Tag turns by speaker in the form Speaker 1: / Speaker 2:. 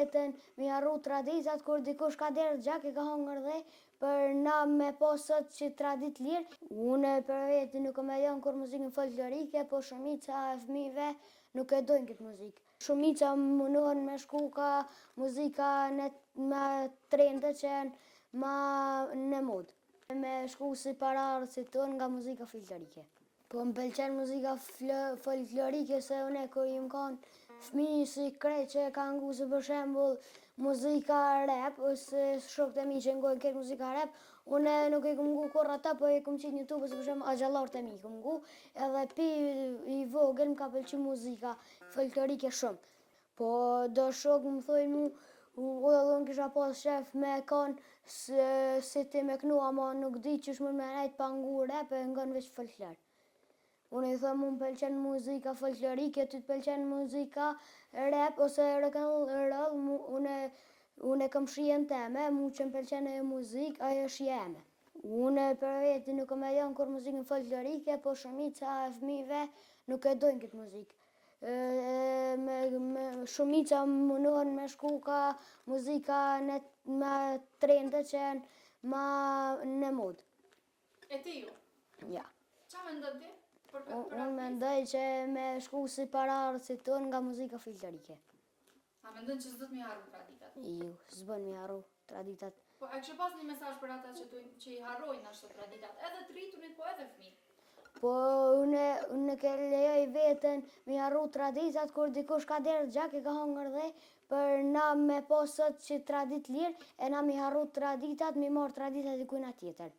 Speaker 1: veten mi harru traditat, kur dikush ka derë gjak e ka hongër dhe, për na me posët që tradit lirë. Une për veti nuk me janë kur muzikën folklorike, po shumica e fëmijëve nuk e dojnë këtë muzikë. Shumica munohen me shku ka muzika me trendet që janë ma në modë. Me shku si pararësit tonë nga muzika folklorike. Po më pëlqen muzika folklorike se une kur jim kanë fëmijë si krejt që kanë ngu se për shembull muzika rap, ose shokët e mi që ngojnë këtë muzika rap, une nuk e kom ngu kur ata, po e kom qitë një YouTube, ose për shembull axhallarët e mi kom ngu, edhe pi i vogël më ka pëlqy muzika folklorike shumë. Po do shokë më thojnë mu, unë kisha pas shef me kanë si ti me knu, ama nuk di qysh më me nejt pa ngu rap e ngon veç folklor. Unë i thëmë, më pëlqen muzika folklorike, ty të pëlqen muzika rap ose rock'n'roll, une kam shijen teme, mu që më pëlqen e muzikë, ajo është jeme. Une për veti nuk me janë kur muzikën folklorike, po shumica e fëmijëve nuk e dojnë këtë muzikë. Shumica munohen me shku ka muzika me trendet që janë ma në modë.
Speaker 2: E ti ju?
Speaker 1: Ja.
Speaker 2: Qa me ndët ti?
Speaker 1: Unë mendoj që me shku si pararësit tonë nga muzika folklorike.
Speaker 2: A mendon që s'do të mi harru traditat?
Speaker 1: Ju, s'bën mi harru traditat.
Speaker 2: Po e kështë pas një mesazh për ata që i harrojnë ashtu traditat, edhe të rritunit, po edhe fëmijët?
Speaker 1: Po unë ke lejoj veten mi harru traditat, kur dikush ka derë gjak e ka hongër dhe, për na me posët që tradit lirë, e na mi harru traditat, mi marë traditat i kujna tjetër.